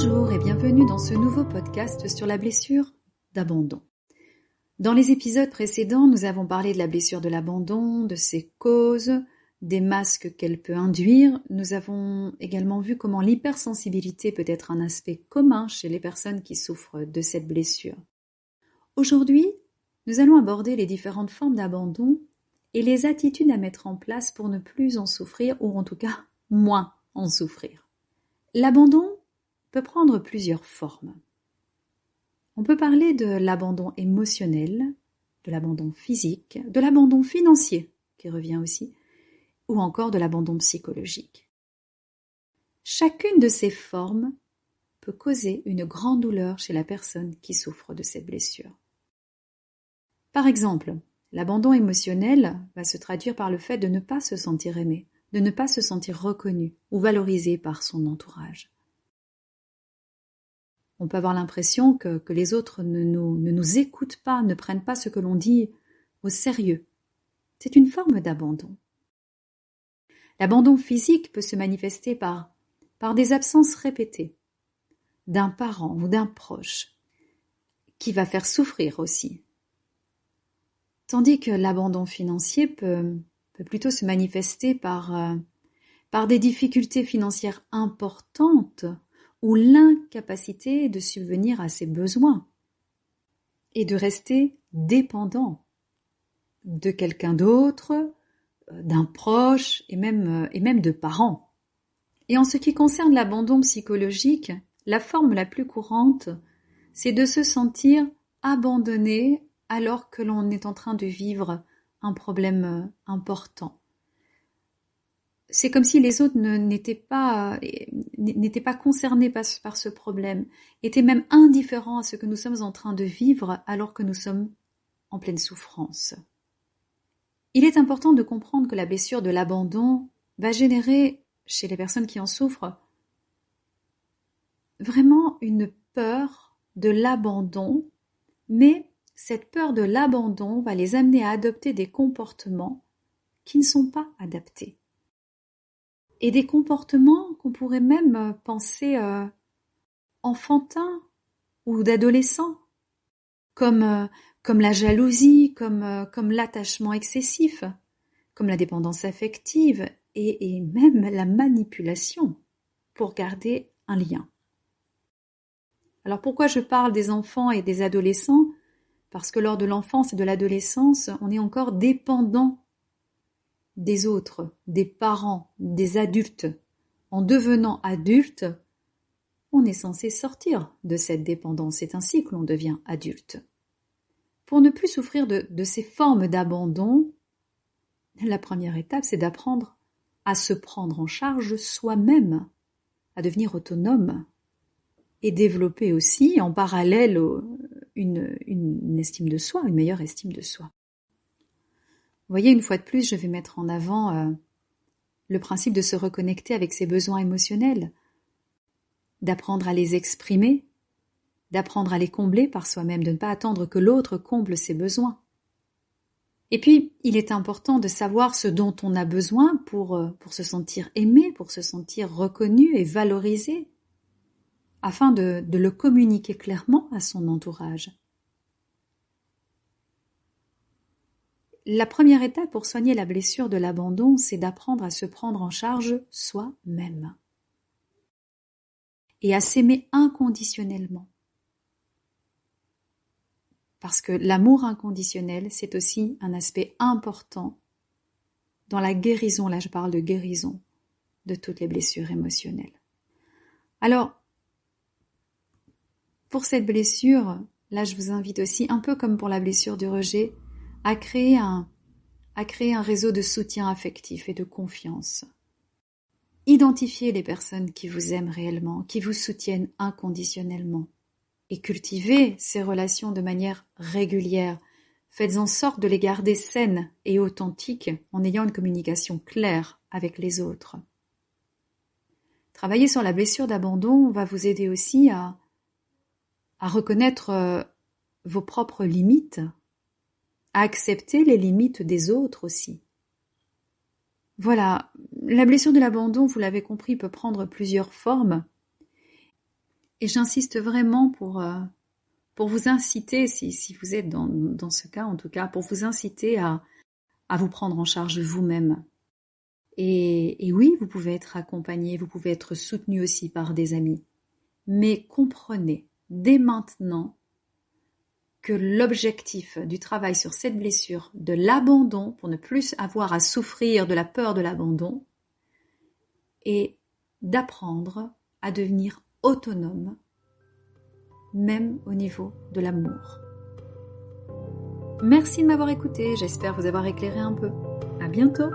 Bonjour et bienvenue dans ce nouveau podcast sur la blessure d'abandon. Dans les épisodes précédents, nous avons parlé de la blessure de l'abandon, de ses causes, des masques qu'elle peut induire. Nous avons également vu comment l'hypersensibilité peut être un aspect commun chez les personnes qui souffrent de cette blessure. Aujourd'hui, nous allons aborder les différentes formes d'abandon et les attitudes à mettre en place pour ne plus en souffrir ou en tout cas moins en souffrir. L'abandon peut prendre plusieurs formes. On peut parler de l'abandon émotionnel, de l'abandon physique, de l'abandon financier, qui revient aussi, ou encore de l'abandon psychologique. Chacune de ces formes peut causer une grande douleur chez la personne qui souffre de cette blessure. Par exemple, l'abandon émotionnel va se traduire par le fait de ne pas se sentir aimé, de ne pas se sentir reconnu ou valorisé par son entourage. On peut avoir l'impression que les autres ne nous écoutent pas, ne prennent pas ce que l'on dit au sérieux. C'est une forme d'abandon. L'abandon physique peut se manifester par des absences répétées d'un parent ou d'un proche qui va faire souffrir aussi. Tandis que l'abandon financier peut plutôt se manifester par des difficultés financières importantes ou l'incapacité de subvenir à ses besoins et de rester dépendant de quelqu'un d'autre, d'un proche et même de parents. Et en ce qui concerne l'abandon psychologique, la forme la plus courante, c'est de se sentir abandonné alors que l'on est en train de vivre un problème important. C'est comme si les autres n'étaient pas concernés par ce problème, étaient même indifférents à ce que nous sommes en train de vivre alors que nous sommes en pleine souffrance. Il est important de comprendre que la blessure de l'abandon va générer, chez les personnes qui en souffrent, vraiment une peur de l'abandon, mais cette peur de l'abandon va les amener à adopter des comportements qui ne sont pas adaptés. Et des comportements qu'on pourrait même penser enfantins ou d'adolescents, comme la jalousie, comme l'attachement excessif, comme la dépendance affective et même la manipulation pour garder un lien. Alors pourquoi je parle des enfants et des adolescents ? Parce que lors de l'enfance et de l'adolescence, on est encore dépendant des autres, des parents, des adultes. En devenant adulte, on est censé sortir de cette dépendance. C'est ainsi que l'on devient adulte. Pour ne plus souffrir de ces formes d'abandon, la première étape, c'est d'apprendre à se prendre en charge soi-même, à devenir autonome et développer aussi en parallèle une estime de soi, une meilleure estime de soi. Vous voyez, une fois de plus, je vais mettre en avant le principe de se reconnecter avec ses besoins émotionnels, d'apprendre à les exprimer, d'apprendre à les combler par soi-même, de ne pas attendre que l'autre comble ses besoins. Et puis, il est important de savoir ce dont on a besoin pour se sentir aimé, pour se sentir reconnu et valorisé, afin de le communiquer clairement à son entourage. La première étape pour soigner la blessure de l'abandon, c'est d'apprendre à se prendre en charge soi-même et à s'aimer inconditionnellement. Parce que l'amour inconditionnel, c'est aussi un aspect important dans la guérison, là je parle de guérison, de toutes les blessures émotionnelles. Alors, pour cette blessure, là je vous invite aussi, un peu comme pour la blessure du rejet, à créer un réseau de soutien affectif et de confiance. Identifiez les personnes qui vous aiment réellement, qui vous soutiennent inconditionnellement. Et cultivez ces relations de manière régulière. Faites en sorte de les garder saines et authentiques en ayant une communication claire avec les autres. Travailler sur la blessure d'abandon va vous aider aussi à reconnaître vos propres limites, à accepter les limites des autres aussi. Voilà, la blessure de l'abandon, vous l'avez compris, peut prendre plusieurs formes. Et j'insiste vraiment pour vous inciter, si vous êtes dans ce cas en tout cas, pour vous inciter à vous prendre en charge vous-même. Et oui, vous pouvez être accompagné, vous pouvez être soutenu aussi par des amis. Mais comprenez dès maintenant que l'objectif du travail sur cette blessure, de l'abandon, pour ne plus avoir à souffrir de la peur de l'abandon, est d'apprendre à devenir autonome, même au niveau de l'amour. Merci de m'avoir écouté, j'espère vous avoir éclairé un peu. À bientôt!